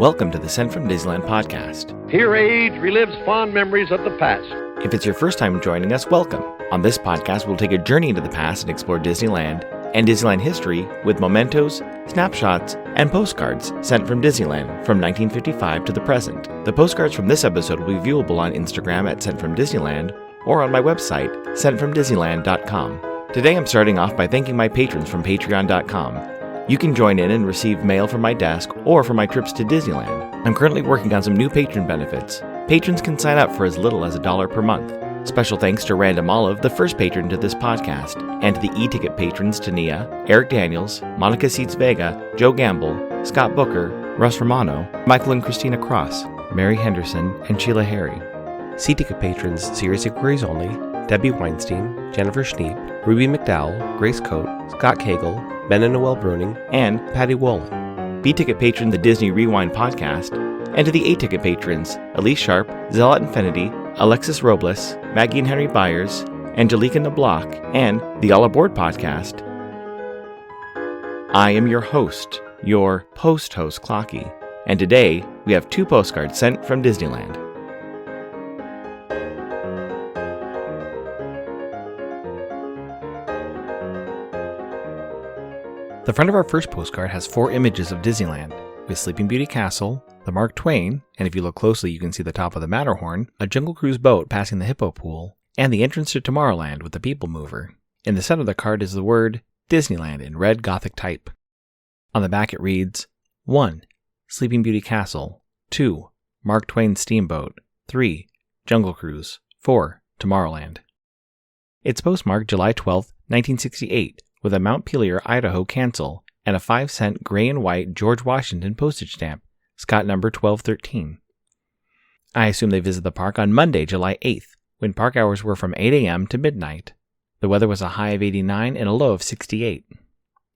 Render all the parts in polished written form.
Welcome to the Sent from Disneyland podcast. Here age relives fond memories of the past. If it's your first time joining us, welcome. On this podcast, we'll take a journey into the past and explore Disneyland and Disneyland history with mementos, snapshots, and postcards sent from Disneyland from 1955 to the present. The postcards from this episode will be viewable on Instagram at Sent from Disneyland or on my website, sentfromdisneyland.com. Today I'm starting off by thanking my patrons from patreon.com. You can join in and receive mail from my desk or for my trips to Disneyland. I'm currently working on some new patron benefits. Patrons can sign up for as little as $1 per month. Special thanks to Random Olive, the first patron to this podcast, and to the e-ticket patrons Tania, Eric Daniels, Monica Seitz Vega, Joe Gamble, Scott Booker, Russ Romano, Michael and Christina Cross, Mary Henderson, and Sheila Harry. C-ticket patrons Serious Inquiries Only, Debbie Weinstein, Jennifer Schneep, Ruby McDowell, Grace Coate, Scott Cagle, Ben and Noel Bruning, and Patty Wolin. B-ticket patron The Disney Rewind Podcast, and to the A-ticket patrons Elise Sharp, Zealot Infinity, Alexis Robles, Maggie and Henry Byers, Angelica Nablock, and the All Aboard Podcast. I am your host, your post-host Clocky, and today we have 2 postcards sent from Disneyland. The front of our first postcard has 4 images of Disneyland, with Sleeping Beauty Castle, the Mark Twain, and if you look closely you can see the top of the Matterhorn, a Jungle Cruise boat passing the Hippo Pool, and the entrance to Tomorrowland with the PeopleMover. In the center of the card is the word Disneyland in red Gothic type. On the back it reads, 1. Sleeping Beauty Castle, 2. Mark Twain Steamboat, 3. Jungle Cruise, 4. Tomorrowland. It's postmarked July 12, 1968, with a Montpelier, Idaho cancel and a 5-cent gray and white George Washington postage stamp, Scott number 1213. I assume they visit the park on Monday, July 8th, when park hours were from 8 a.m. to midnight. The weather was a high of 89 and a low of 68.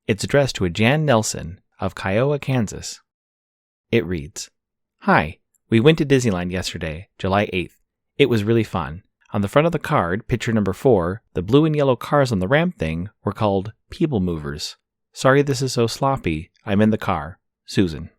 It's addressed to a Jan Nelson of Kiowa, Kansas. It reads, Hi, we went to Disneyland yesterday, July 8th. It was really fun. On the front of the card, picture number 4, the blue and yellow cars on the ramp thing were called PeopleMovers. Sorry this is so sloppy. I'm in the car. Susan.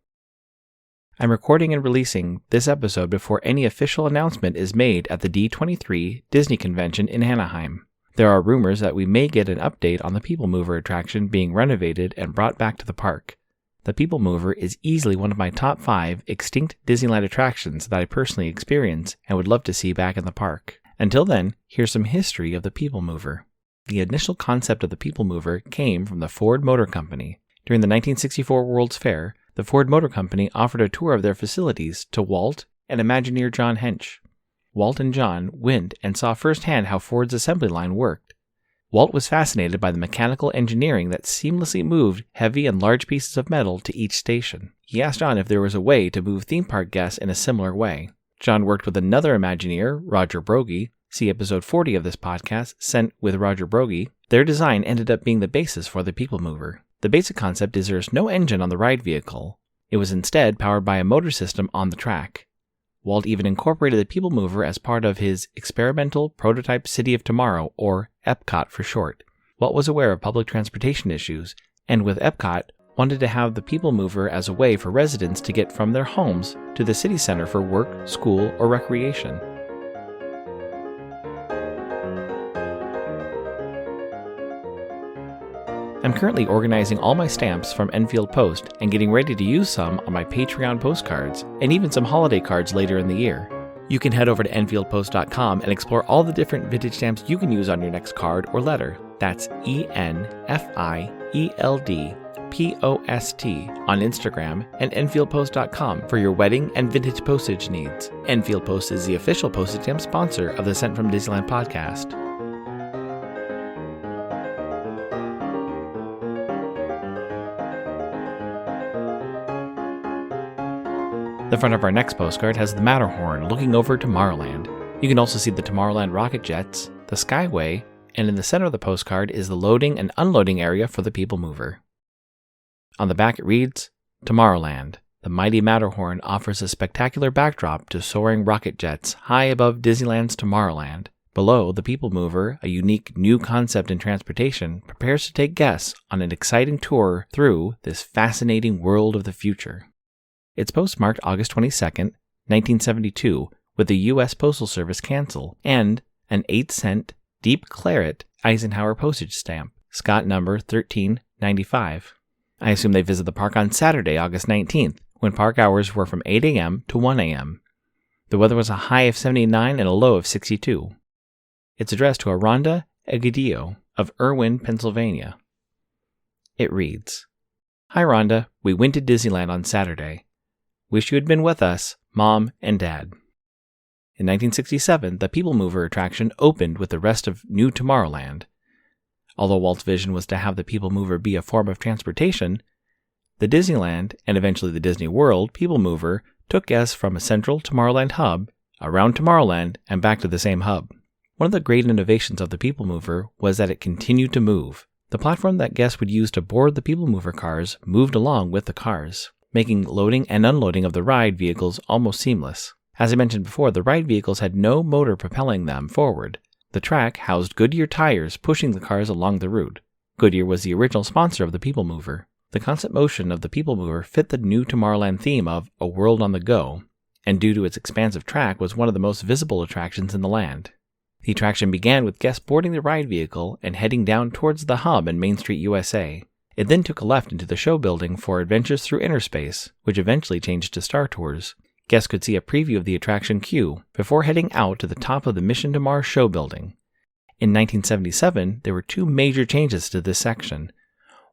I'm recording and releasing this episode before any official announcement is made at the D23 Disney Convention in Anaheim. There are rumors that we may get an update on the PeopleMover attraction being renovated and brought back to the park. The PeopleMover is easily one of my top 5 extinct Disneyland attractions that I personally experience and would love to see back in the park. Until then, here's some history of the PeopleMover. The initial concept of the PeopleMover came from the Ford Motor Company. During the 1964 World's Fair, the Ford Motor Company offered a tour of their facilities to Walt and Imagineer John Hench. Walt and John went and saw firsthand how Ford's assembly line worked. Walt was fascinated by the mechanical engineering that seamlessly moved heavy and large pieces of metal to each station. He asked John if there was a way to move theme park guests in a similar way. John worked with another Imagineer, Roger Broggie. See episode 40 of this podcast, Sent with Roger Broggie. Their design ended up being the basis for the PeopleMover. The basic concept is there's no engine on the ride vehicle. It was instead powered by a motor system on the track. Walt even incorporated the PeopleMover as part of his experimental prototype City of Tomorrow, or Epcot for short. Walt was aware of public transportation issues, and with Epcot, wanted to have the PeopleMover as a way for residents to get from their homes to the city center for work, school, or recreation. I'm currently organizing all my stamps from Enfield Post and getting ready to use some on my Patreon postcards and even some holiday cards later in the year. You can head over to enfieldpost.com and explore all the different vintage stamps you can use on your next card or letter. That's ENFIELDPOST on Instagram and enfieldpost.com for your wedding and vintage postage needs. Enfield Post is the official postage stamp sponsor of the Sent from Disneyland podcast. The front of our next postcard has the Matterhorn looking over Tomorrowland. You can also see the Tomorrowland rocket jets, the Skyway, and in the center of the postcard is the loading and unloading area for the PeopleMover. On the back it reads, Tomorrowland. The mighty Matterhorn offers a spectacular backdrop to soaring rocket jets high above Disneyland's Tomorrowland. Below, the PeopleMover, a unique new concept in transportation, prepares to take guests on an exciting tour through this fascinating world of the future. It's postmarked August 22nd, 1972, with the U.S. Postal Service cancel, and an 8-cent deep claret Eisenhower postage stamp, Scott number 1395. I assume they visit the park on Saturday, August 19th, when park hours were from 8 a.m. to 1 a.m. The weather was a high of 79 and a low of 62. It's addressed to Rhonda Egidio of Irwin, Pennsylvania. It reads, "Hi Rhonda, we went to Disneyland on Saturday. Wish you had been with us, Mom and Dad." In 1967, the PeopleMover attraction opened with the rest of New Tomorrowland. Although Walt's vision was to have the PeopleMover be a form of transportation, the Disneyland, and eventually the Disney World, PeopleMover took guests from a central Tomorrowland hub, around Tomorrowland, and back to the same hub. One of the great innovations of the PeopleMover was that it continued to move. The platform that guests would use to board the PeopleMover cars moved along with the cars, making loading and unloading of the ride vehicles almost seamless. As I mentioned before, the ride vehicles had no motor propelling them forward. The track housed Goodyear tires pushing the cars along the route. Goodyear was the original sponsor of the PeopleMover. The constant motion of the PeopleMover fit the new Tomorrowland theme of a world on the go, and due to its expansive track was one of the most visible attractions in the land. The attraction began with guests boarding the ride vehicle and heading down towards the hub in Main Street, USA. It then took a left into the show building for Adventures Through Inner Space, which eventually changed to Star Tours. Guests could see a preview of the attraction queue before heading out to the top of the Mission to Mars show building. In 1977, there were two major changes to this section.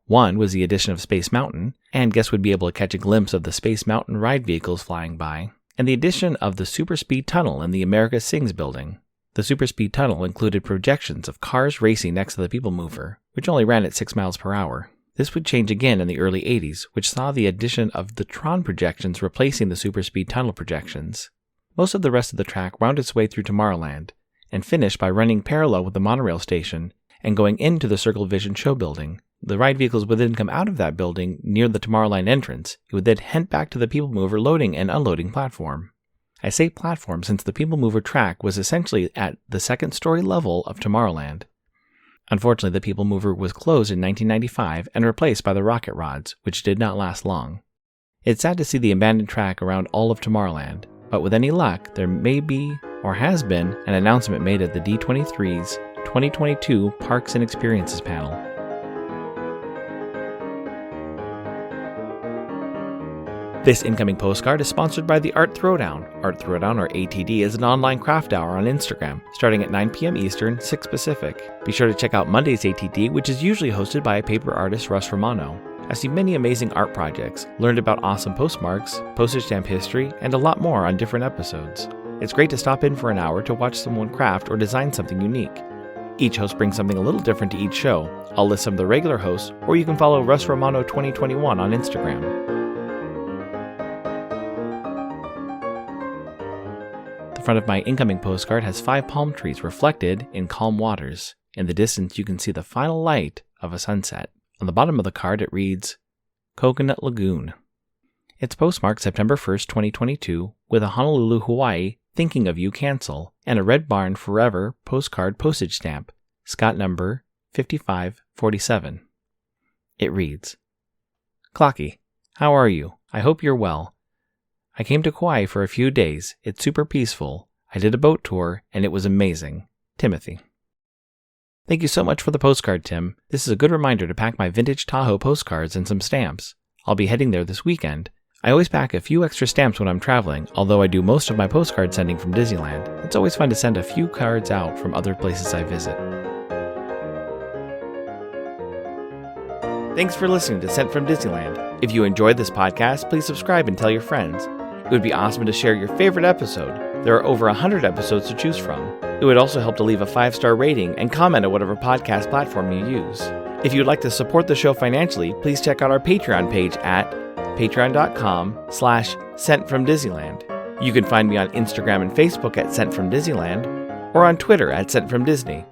One was the addition of Space Mountain, and guests would be able to catch a glimpse of the Space Mountain ride vehicles flying by, and the addition of the Super Speed Tunnel in the America Sings building. The Super Speed Tunnel included projections of cars racing next to the PeopleMover, which only ran at 6 miles per hour. This would change again in the early 80s, which saw the addition of the Tron projections replacing the Super Speed Tunnel projections. Most of the rest of the track wound its way through Tomorrowland, and finished by running parallel with the monorail station and going into the Circle Vision show building. The ride vehicles would then come out of that building near the Tomorrowland entrance. It would then head back to the PeopleMover loading and unloading platform. I say platform since the PeopleMover track was essentially at the second-story level of Tomorrowland. Unfortunately, the PeopleMover was closed in 1995 and replaced by the rocket rods, which did not last long. It's sad to see the abandoned track around all of Tomorrowland, but with any luck, there may be, or has been, an announcement made at the D23's 2022 Parks and Experiences panel. This incoming postcard is sponsored by the Art Throwdown. Art Throwdown, or ATD, is an online craft hour on Instagram, starting at 9 p.m. Eastern, 6 Pacific. Be sure to check out Monday's ATD, which is usually hosted by paper artist Russ Romano. I see many amazing art projects, learned about awesome postmarks, postage stamp history, and a lot more on different episodes. It's great to stop in for an hour to watch someone craft or design something unique. Each host brings something a little different to each show. I'll list some of the regular hosts, or you can follow Russ Romano 2021 on Instagram. The front of my incoming postcard has 5 palm trees reflected in calm waters. In the distance, you can see the final light of a sunset. On the bottom of the card, it reads, Coconut Lagoon. It's postmarked September 1st, 2022, with a Honolulu, Hawaii, Thinking of You cancel, and a Red Barn Forever postcard postage stamp, Scott number 5547. It reads, Clocky, how are you? I hope you're well. I came to Kauai for a few days. It's super peaceful. I did a boat tour, and it was amazing. Timothy. Thank you so much for the postcard, Tim. This is a good reminder to pack my vintage Tahoe postcards and some stamps. I'll be heading there this weekend. I always pack a few extra stamps when I'm traveling, although I do most of my postcard sending from Disneyland. It's always fun to send a few cards out from other places I visit. Thanks for listening to Sent from Disneyland. If you enjoyed this podcast, please subscribe and tell your friends. It would be awesome to share your favorite episode. There are over 100 episodes to choose from. It would also help to leave a 5-star rating and comment at whatever podcast platform you use. If you'd like to support the show financially, please check out our Patreon page at patreon.com/SentFromDisneyland. You can find me on Instagram and Facebook at Sent From Disneyland, or on Twitter at Sent From Disney.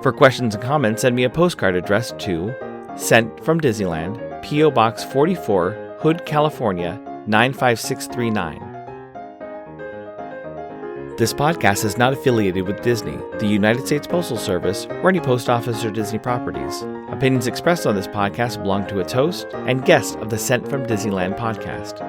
For questions and comments, send me a postcard addressed to Sent From Disneyland, P.O. Box 44, Hood, California, 95639. This podcast is not affiliated with Disney, the United States Postal Service, or any post office or Disney properties. Opinions expressed on this podcast belong to its host and guests of the Sent from Disneyland podcast.